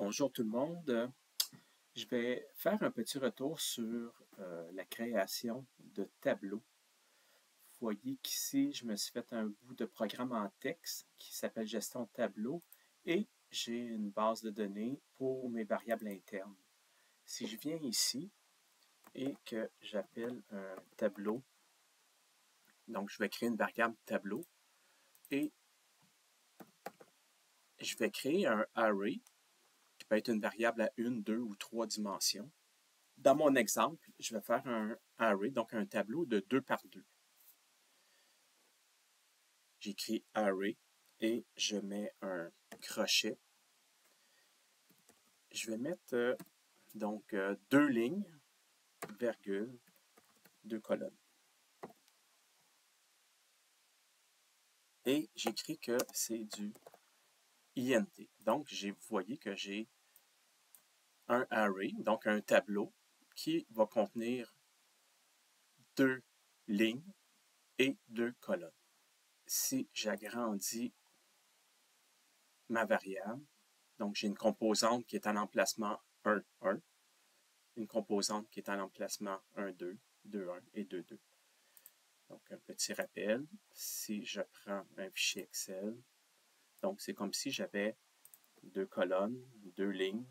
Bonjour tout le monde. Je vais faire un petit retour sur la création de tableaux. Vous voyez qu'ici, je me suis fait un bout de programme en texte qui s'appelle Gestion de tableau et j'ai une base de données pour mes variables internes. Si je viens ici et que j'appelle un tableau, donc je vais créer une variable tableau et je vais créer un array qui peut être une variable à 1, 2 ou 3 dimensions. Dans mon exemple, je vais faire un array, donc un tableau de 2 par 2. J'écris array et je mets un crochet. Je vais mettre donc 2 lignes, virgule, 2 colonnes. Et j'écris que c'est du int. Donc, vous voyez que j'ai un array, donc un tableau, qui va contenir 2 lignes et 2 colonnes. Si j'agrandis ma variable, donc j'ai une composante qui est à l'emplacement 1, 1, une composante qui est à l'emplacement 1, 2, 2, 1 et 2, 2. Donc un petit rappel, si je prends un fichier Excel, donc c'est comme si j'avais 2 colonnes, 2 lignes,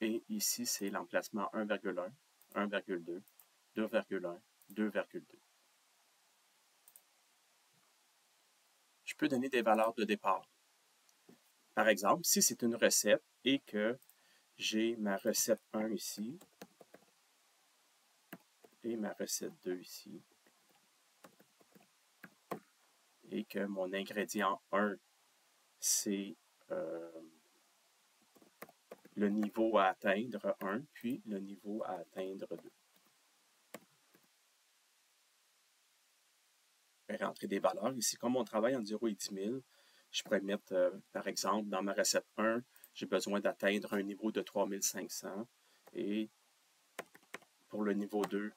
et ici c'est l'emplacement 1,1, 1,2, 2,1, 2,2. Je peux donner des valeurs de départ. Par exemple, si c'est une recette et que j'ai ma recette 1 ici et ma recette 2 ici, et que mon ingrédient 1, c'est le niveau à atteindre 1, puis le niveau à atteindre 2. Je vais rentrer des valeurs. Ici, comme on travaille en 0 et 10 000, je pourrais mettre, par exemple, dans ma recette 1, j'ai besoin d'atteindre un niveau de 3500 et pour le niveau 2,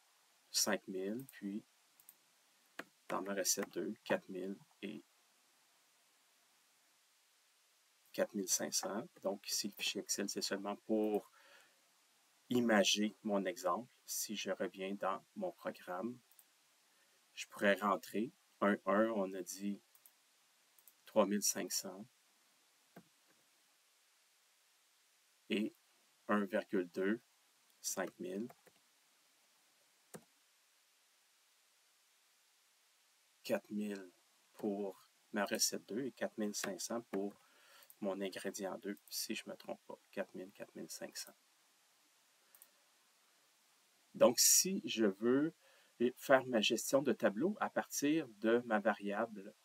5000, puis dans ma recette 2, 4000 et 4500. Donc ici, le fichier Excel, c'est seulement pour imager mon exemple. Si je reviens dans mon programme, je pourrais rentrer 1, 1, on a dit 3500 et 1,2, 5000, 4000 pour ma recette 2 et 4500 pour mon ingrédient 2, si je ne me trompe pas, 4000, 4500. Donc, si je veux faire ma gestion de tableau à partir de ma variable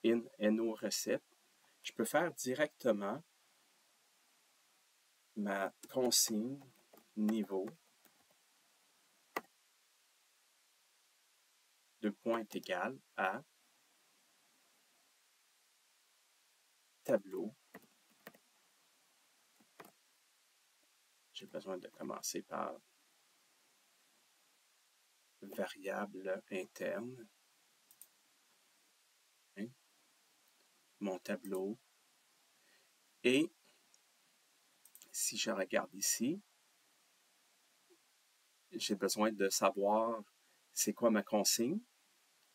no-recette, je peux faire directement ma consigne niveau de point égal à tableau. J'ai besoin de commencer par variable interne. Mon tableau. Et si je regarde ici, j'ai besoin de savoir c'est quoi ma consigne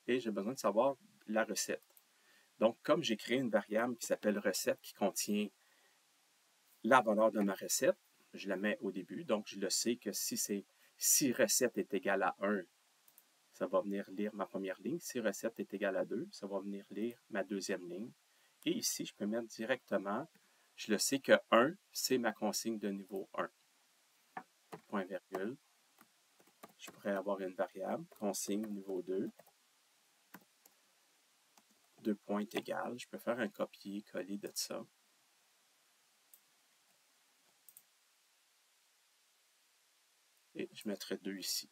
et j'ai besoin de savoir la recette. Donc, comme j'ai créé une variable qui s'appelle recette qui contient la valeur de ma recette, je la mets au début. Donc, je le sais que si recette est égale à 1, ça va venir lire ma première ligne. Si recette est égale à 2, ça va venir lire ma deuxième ligne. Et ici, je peux mettre directement, je le sais que 1, c'est ma consigne de niveau 1. Point virgule. Je pourrais avoir une variable, consigne niveau 2. 2 points égales. Je peux faire un copier-coller de ça. Et je mettrai 2 ici.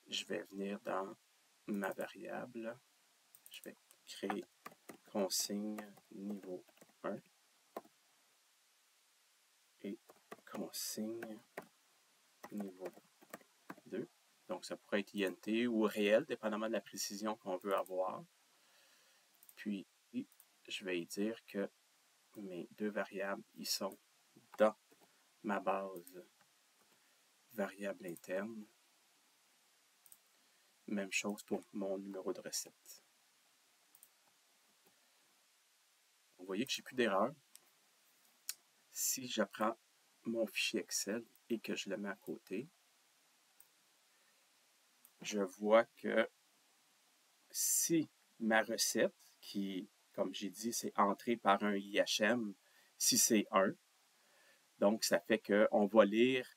Je vais venir dans ma variable. Je vais créer consigne niveau 1 et consigne niveau 2. Donc, ça pourrait être INT ou réel, dépendamment de la précision qu'on veut avoir. Puis, je vais dire que mes deux variables, ils sont dans ma base variable interne. Même chose pour mon numéro de recette. Vous voyez que j'ai plus d'erreur. Si j'apprends mon fichier Excel et que je le mets à côté, je vois que si ma recette, qui, comme j'ai dit, c'est entrée par un IHM, si c'est 1, donc ça fait qu'on va lire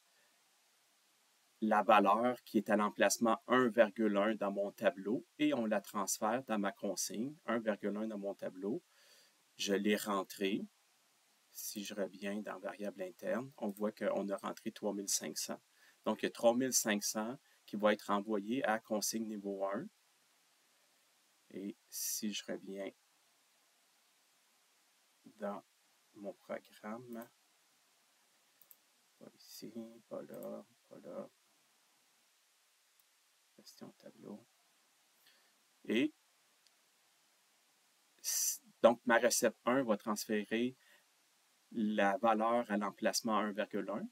la valeur qui est à l'emplacement 1,1 dans mon tableau et on la transfère dans ma consigne, 1,1 dans mon tableau. Je l'ai rentré. Si je reviens dans variable interne, on voit qu'on a rentré 3500. Donc, il y a 3500 qui va être envoyé à consigne niveau 1. Et si je reviens dans mon programme, pas ici, pas là, pas là, gestion tableau. Et donc, ma recette 1 va transférer la valeur à l'emplacement 1,1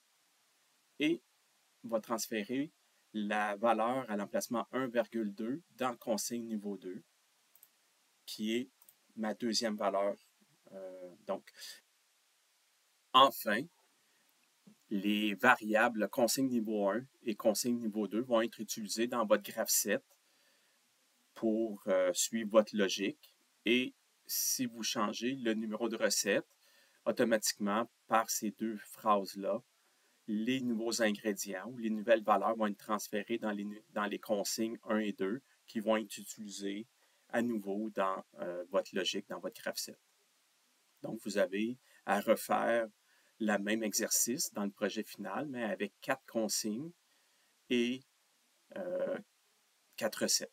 et va transférer la valeur à l'emplacement 1,2 dans consigne niveau 2, qui est ma deuxième valeur. Donc, enfin, les variables consigne niveau 1 et consigne niveau 2 vont être utilisées dans votre graph 7 pour suivre votre logique. Et si vous changez le numéro de recette, automatiquement, par ces deux phrases-là, les nouveaux ingrédients ou les nouvelles valeurs vont être transférées dans les consignes 1 et 2 qui vont être utilisées à nouveau dans votre logique, dans votre graph 7. Donc, vous avez à refaire le même exercice dans le projet final, mais avec 4 consignes et 4 recettes.